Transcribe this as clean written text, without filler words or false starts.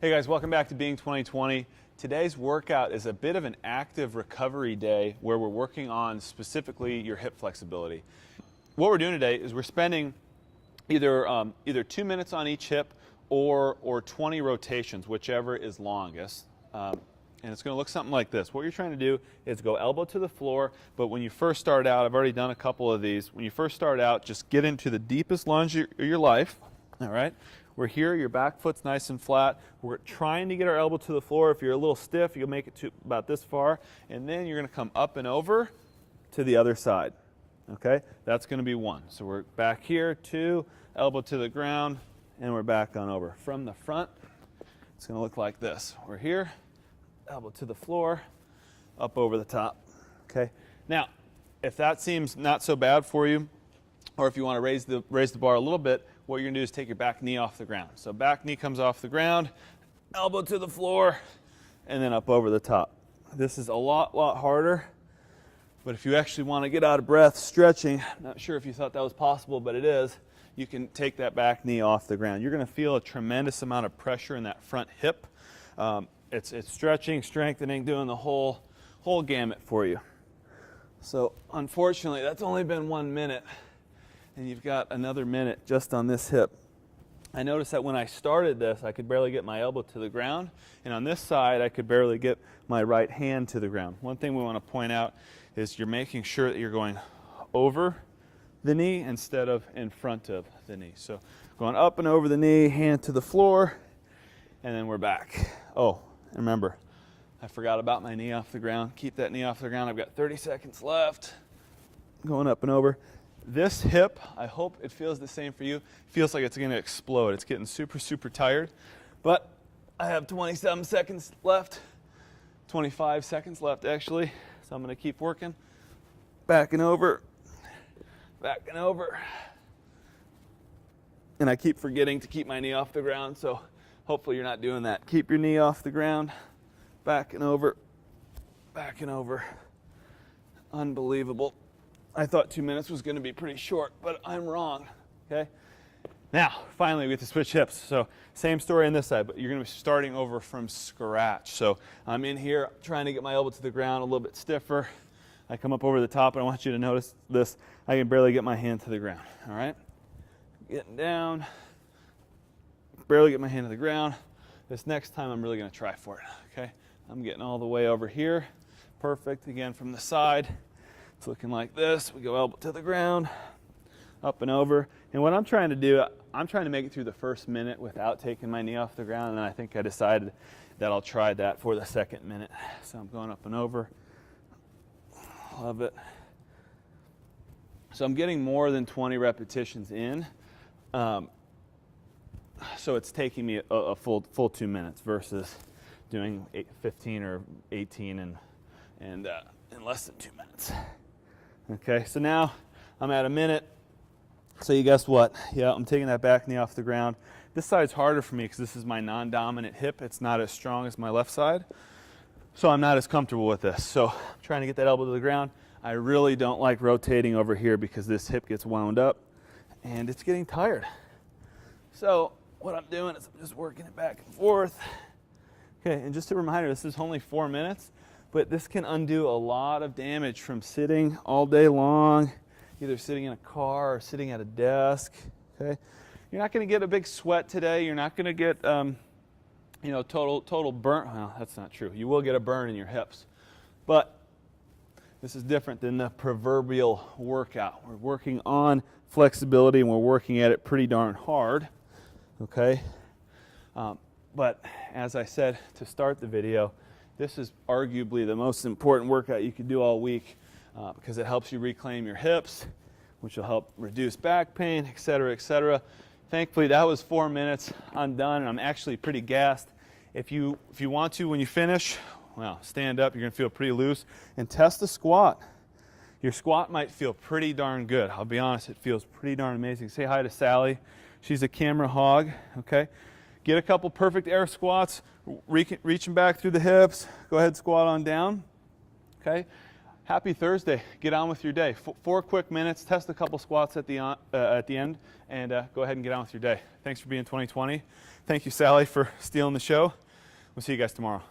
Hey guys, welcome back to Being 2020. Today's workout is a bit of an active recovery day where we're working on specifically your hip flexibility. What we're doing today is we're spending either 2 minutes on each hip or 20 rotations, whichever is longest. And it's going to look something like this. What you're trying to do is go elbow to the floor, but when you first start out, I've already done a couple of these. When you first start out, just get into the deepest lunge of your life, all right? We're here, your back foot's nice and flat. We're trying to get our elbow to the floor. If you're a little stiff, you'll make it to about this far, and then you're going to come up and over to the other side, okay? That's going to be one. So we're back here, 2, elbow to the ground, and we're back on over. From the front, it's going to look like this. We're here, elbow to the floor, up over the top, okay? Now, if that seems not so bad for you, or if you want to raise the bar a little bit, what you're going to do is take your back knee off the ground. So back knee comes off the ground, elbow to the floor, and then up over the top. This is a lot harder, but if you actually want to get out of breath stretching, not sure if you thought that was possible, but it is, you can take that back knee off the ground. You're going to feel a tremendous amount of pressure in that front hip. It's stretching, strengthening, doing the whole gamut for you. So unfortunately, that's only been 1 minute. And you've got another minute just on this hip. I noticed that when I started this, I could barely get my elbow to the ground, and on this side, I could barely get my right hand to the ground. One thing we want to point out is you're making sure that you're going over the knee instead of in front of the knee. So going up and over the knee, hand to the floor, and then we're back. Oh, and remember, I forgot about my knee off the ground. Keep that knee off the ground. I've got 30 seconds left. Going up and over. This hip, I hope it feels the same for you. Feels like it's going to explode. It's getting super tired. But I have 27 seconds left. 25 seconds left, actually. So I'm going to keep working. Back and over. Back and over. And I keep forgetting to keep my knee off the ground, so hopefully you're not doing that. Keep your knee off the ground. Back and over. Back and over. Unbelievable. I thought 2 minutes was going to be pretty short, but I'm wrong, okay? Now, finally, we get to switch hips. So same story on this side, but you're going to be starting over from scratch. So I'm in here trying to get my elbow to the ground a little bit stiffer. I come up over the top, and I want you to notice this. I can barely get my hand to the ground, all right? Getting down. Barely get my hand to the ground. This next time, I'm really going to try for it, okay? I'm getting all the way over here. Perfect, again, from the side. It's looking like this. We go elbow to the ground, up and over. And what I'm trying to do, I'm trying to make it through the first minute without taking my knee off the ground, and I think I decided that I'll try that for the second minute. So I'm going up and over. Love it. So I'm getting more than 20 repetitions in. So it's taking me a full 2 minutes versus doing 15 or 18 in less than 2 minutes. Okay, so now I'm at a minute. So you guess what? Yeah, I'm taking that back knee off the ground. This side's harder for me because this is my non-dominant hip. It's not as strong as my left side. So I'm not as comfortable with this. So I'm trying to get that elbow to the ground. I really don't like rotating over here because this hip gets wound up and it's getting tired. So what I'm doing is I'm just working it back and forth. Okay, and just a reminder, this is only 4 minutes. But this can undo a lot of damage from sitting all day long, either sitting in a car or sitting at a desk, okay? You're not going to get a big sweat today. You're not going to get, total burn. Well, that's not true. You will get a burn in your hips. But this is different than the proverbial workout. We're working on flexibility, and we're working at it pretty darn hard, okay? But as I said to start the video, this is arguably the most important workout you can do all week because it helps you reclaim your hips, which will help reduce back pain, et cetera, et cetera. Thankfully, that was 4 minutes. I'm done, and I'm actually pretty gassed. If you want to, when you finish, well, stand up. You're going to feel pretty loose. And test the squat. Your squat might feel pretty darn good. I'll be honest, it feels pretty darn amazing. Say hi to Sally. She's a camera hog, okay? Get a couple perfect air squats, reaching back through the hips. Go ahead, squat on down, okay? Happy Thursday. Get on with your day. 4 quick minutes, test a couple squats at the end, and go ahead and get on with your day. Thanks for being 2020. Thank you, Sally, for stealing the show. We'll see you guys tomorrow.